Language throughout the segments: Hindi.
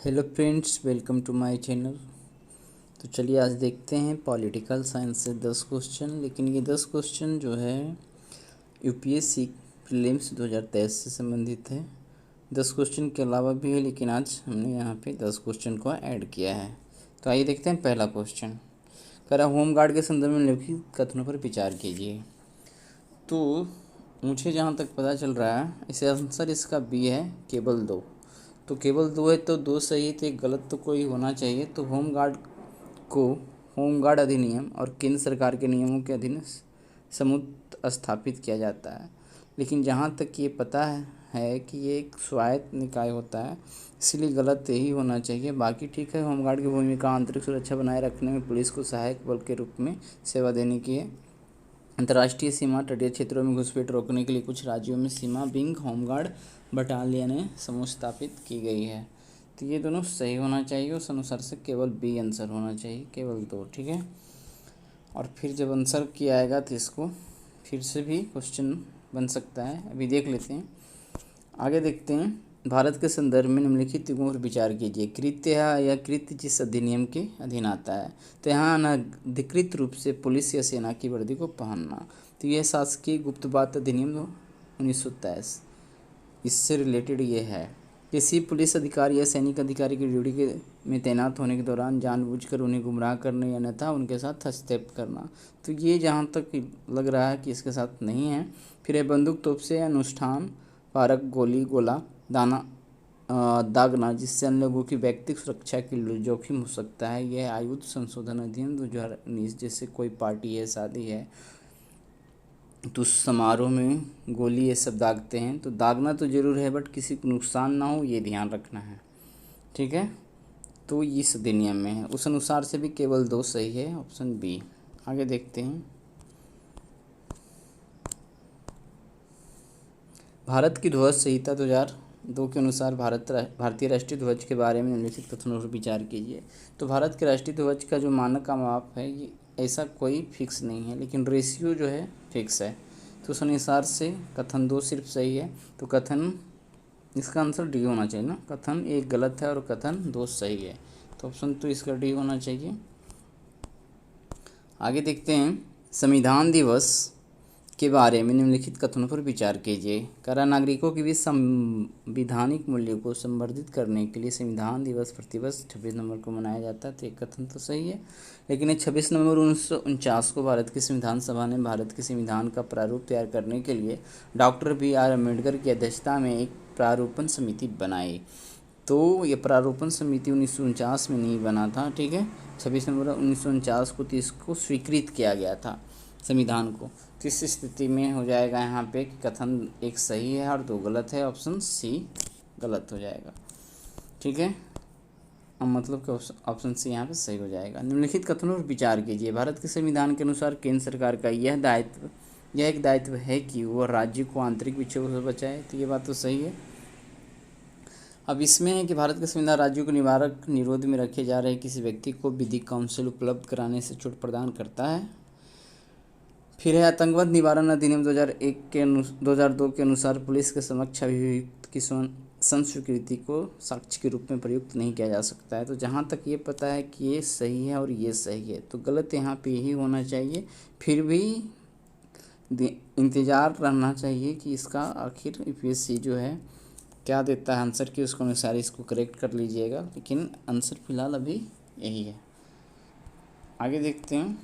Hello friends, welcome to my channel. तो चलिए आज देखते हैं पॉलिटिकल साइंस से 10 क्वेश्चन। लेकिन ये 10 क्वेश्चन जो है यूपीएससी प्रीलिम्स 2023 से संबंधित है। 10 क्वेश्चन के अलावा भी है, लेकिन आज हमने यहाँ पे 10 क्वेश्चन को ऐड किया है। तो आइए देखते हैं पहला क्वेश्चन। कह रहा होमगार्ड के संदर्भ में निम्नलिखित कथनों पर विचार कीजिए। तो मुझे जहाँ तक पता चल रहा है, इसे आंसर इसका बी है, केवल 2। तो केवल 2 है तो 2 सही, तो एक गलत तो कोई होना चाहिए। तो को होमगार्ड अधिनियम और केंद्र सरकार के नियमों के अधीन समूत स्थापित किया जाता है। लेकिन जहाँ तक ये पता है कि ये एक स्वायत्त निकाय होता है, इसलिए गलत यही होना चाहिए। बाकी ठीक है। होमगार्ड की भूमिका आंतरिक सुरक्षा बनाए रखने में पुलिस को सहायक बल के रूप में सेवा देने की है। अंतर्राष्ट्रीय सीमा तटीय क्षेत्रों में घुसपैठ रोकने के लिए कुछ राज्यों में सीमा विंग होमगार्ड बटालियनें समूह स्थापित की गई है। तो ये दोनों सही होना चाहिए। उस अनुसार से केवल बी आंसर होना चाहिए, केवल 2। ठीक है। और फिर जब आंसर किया आएगा तो इसको फिर से भी क्वेश्चन बन सकता है। अभी देख लेते हैं, आगे देखते हैं। भारत के संदर्भ में निम्नलिखित युगों पर विचार कीजिए। कृत्य या कृत्य जिस अधिनियम के अधीन आता है। तो यहाँ अनधिकृत रूप से पुलिस या सेना की वर्दी को पहनना, तो यह शासकीय गुप्तवार्ता अधिनियम 1923 इससे रिलेटेड ये है। किसी पुलिस अधिकारी या सैनिक अधिकारी की ड्यूटी में तैनात होने के दौरान जानबूझकर उन्हें गुमराह करने या अन्यथा उनके साथ हस्तक्षेप करना, तो ये जहाँ तक लग रहा है कि इसके साथ नहीं है। फिर है बंदूक तोप से अनुष्ठान पारक गोली गोला दागना जिससे अन्य लोगों की व्यक्तिगत सुरक्षा के जोखिम हो सकता है। यह आयुध संशोधन अधिनियम 2019। जैसे कोई पार्टी है, शादी है, तो उस समारोह में गोली ये सब दागते हैं। तो दागना तो ज़रूर है, बट किसी को नुकसान ना हो ये ध्यान रखना है। ठीक है। तो इस अधिनियम में है, उस अनुसार से भी केवल 2 सही है, ऑप्शन बी। आगे देखते हैं। भारत की ध्वज संहिता 2002 के अनुसार भारतीय राष्ट्रीय ध्वज के बारे में निम्नलिखित कथनों पर विचार कीजिए। तो भारत के राष्ट्रीय ध्वज का जो मानक का माप है, ये ऐसा कोई फिक्स नहीं है, लेकिन रेशियो जो है फिक्स है। तो उस अनुसार से कथन 2 सिर्फ सही है। तो कथन इसका आंसर डी होना चाहिए ना। कथन 1 गलत है और कथन 2 सही है। तो ऑप्शन तो इसका डी होना चाहिए। आगे देखते हैं। संविधान दिवस के बारे में निम्नलिखित कथनों पर विचार कीजिए। करा नागरिकों के बीच संवैधानिक मूल्यों को संवर्धित करने के लिए संविधान दिवस प्रतिवर्ष 26 नवंबर को मनाया जाता है। तो एक कथन तो सही है, लेकिन ये 26 नवंबर 1949 को भारत की संविधान सभा ने भारत के संविधान का प्रारूप तैयार करने के लिए डॉक्टर BR अम्बेडकर की अध्यक्षता में एक प्रारूपण समिति बनाई। तो ये प्रारूपण समिति 1949 में नहीं बना था। ठीक है। 26 नवंबर 1949 को तो इसको स्वीकृत किया गया था संविधान को। तो इस स्थिति में हो जाएगा यहाँ पे कि कथन 1 सही है और 2 गलत है। ऑप्शन सी गलत हो जाएगा। ठीक है। अब मतलब कि ऑप्शन सी यहाँ पे सही हो जाएगा। निम्नलिखित कथनों पर विचार कीजिए। भारत के संविधान के अनुसार केंद्र सरकार का यह एक दायित्व है कि वह राज्य को आंतरिक विक्षोभ से बचाए। तो ये बात तो सही है। अब इसमें है कि भारत का संविधान राज्यों को निवारक निरोध में रखे जा रहे किसी व्यक्ति को विधिक काउंसिल उपलब्ध कराने से छूट प्रदान करता है। फिर है आतंकवाद निवारण अधिनियम 2002 के अनुसार पुलिस के समक्ष अभियुक्त की संस्वीकृति को साक्ष्य के रूप में प्रयुक्त नहीं किया जा सकता है। तो जहाँ तक ये पता है कि ये सही है और ये सही है, तो गलत यहाँ पे यही होना चाहिए। फिर भी इंतज़ार रहना चाहिए कि इसका आखिर यूपीएससी जो है क्या देता है आंसर की, उसके अनुसार इसको करेक्ट कर लीजिएगा। लेकिन आंसर फिलहाल अभी यही है। आगे देखते हैं।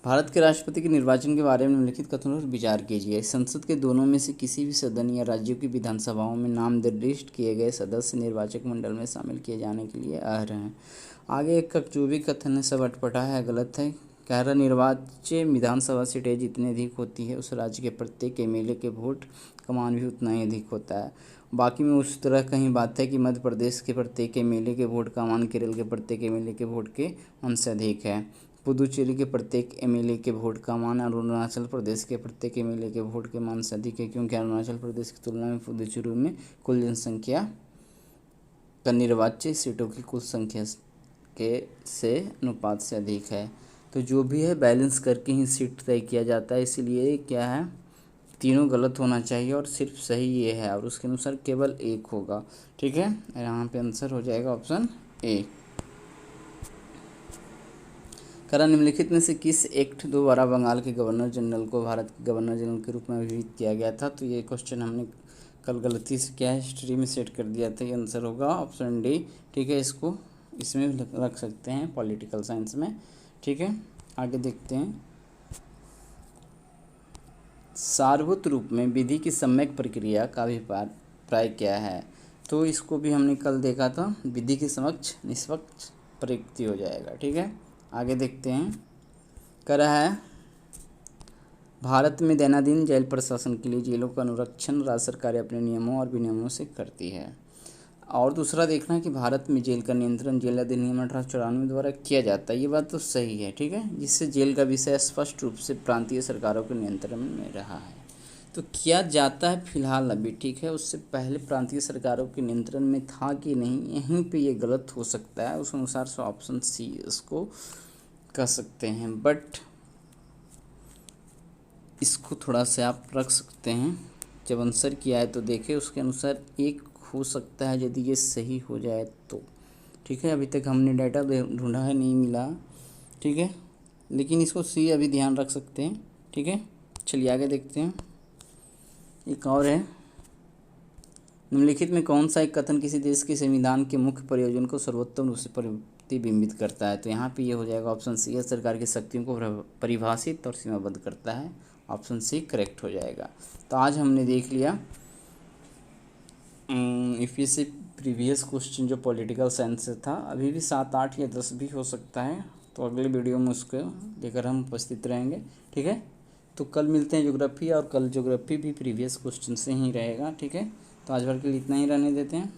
भारत के राष्ट्रपति के निर्वाचन के बारे में निम्नलिखित कथनों पर विचार कीजिए। संसद के दोनों में से किसी भी सदन या राज्यों की विधानसभाओं में नाम निर्दिष्ट किए गए सदस्य निर्वाचक मंडल में शामिल किए जाने के लिए अर्ह हैं। आगे एक का जो भी कथन है सब अटपटा है, गलत है। कह रहा निर्वाच्य विधानसभा सीटें जितनी अधिक होती है उस राज्य के प्रत्येक MLA के वोट का मान भी उतना ही अधिक होता है। बाकी में उस तरह कहीं बात है कि मध्य प्रदेश के प्रत्येक MLA के वोट का मान केरल के प्रत्येक MLA के वोट के मान से अधिक है। पुदुचेरी के प्रत्येक MLA के वोट का मान और अरुणाचल प्रदेश के प्रत्येक MLA के वोट के मान से अधिक है, क्योंकि अरुणाचल प्रदेश की तुलना में पुदुचेरी में कुल जनसंख्या का निर्वाच्य सीटों की कुल संख्या के से अनुपात से अधिक है। तो जो भी है बैलेंस करके ही सीट तय किया जाता है। इसीलिए क्या है तीनों गलत होना चाहिए और सिर्फ सही ये है, और उसके अनुसार केवल एक होगा। ठीक है, यहाँ पे आंसर हो जाएगा ऑप्शन ए। करा निम्नलिखित में से किस एक्ट द्वारा बंगाल के गवर्नर जनरल को भारत के गवर्नर जनरल के रूप में अभिहित किया गया था? तो ये क्वेश्चन हमने कल गलती से क्या है, हिस्ट्री में सेट कर दिया था। ये आंसर होगा ऑप्शन डी। ठीक है, इसको इसमें रख सकते हैं पॉलिटिकल साइंस में। ठीक है, आगे देखते हैं। सारभूत रूप में विधि की सम्यक प्रक्रिया का अभिप्राय क्या है? तो इसको भी हमने कल देखा था, विधि के समक्ष निष्पक्ष प्रयुक्ति हो जाएगा। ठीक है, आगे देखते हैं। करा है भारत में दैनंदिन जेल प्रशासन के लिए जेलों का अनुरक्षण राज्य सरकार अपने नियमों और विनियमों से करती है। और दूसरा देखना है कि भारत में जेल का नियंत्रण जेल अधिनियम 1894 द्वारा किया जाता है। ये बात तो सही है। ठीक है, जिससे जेल का विषय स्पष्ट रूप से प्रांतीय सरकारों के नियंत्रण में रहा है। तो किया जाता है फिलहाल अभी। ठीक है, उससे पहले प्रांतीय सरकारों के नियंत्रण में था कि नहीं, यहीं पे ये गलत हो सकता है। उस अनुसार से ऑप्शन सी इसको कर सकते हैं, बट इसको थोड़ा सा आप रख सकते हैं। जब आंसर किया है तो देखें, उसके अनुसार एक हो सकता है यदि ये सही हो जाए तो। ठीक है, अभी तक हमने डाटा ढूंढा है, नहीं मिला। ठीक है, लेकिन इसको सी अभी ध्यान रख सकते हैं। ठीक है, चलिए आगे देखते हैं। एक और है, निम्नलिखित में कौन सा एक कथन किसी देश के संविधान के मुख्य प्रयोजन को सर्वोत्तम रूप से प्रतिबिंबित करता है? तो यहाँ पे ये हो जाएगा ऑप्शन सी है, सरकार की शक्तियों को परिभाषित और सीमाबद्ध करता है। ऑप्शन सी करेक्ट हो जाएगा। तो आज हमने देख लिया यूपीएससी प्रीवियस क्वेश्चन जो पॉलिटिकल साइंस से था। अभी भी 7, 8 या 10 भी हो सकता है, तो अगले वीडियो में उसको लेकर हम उपस्थित रहेंगे। ठीक है, तो कल मिलते हैं ज्योग्राफी, और कल ज्योग्राफी भी प्रीवियस क्वेश्चन से ही रहेगा। ठीक है, तो आज भर के लिए इतना ही रहने देते हैं।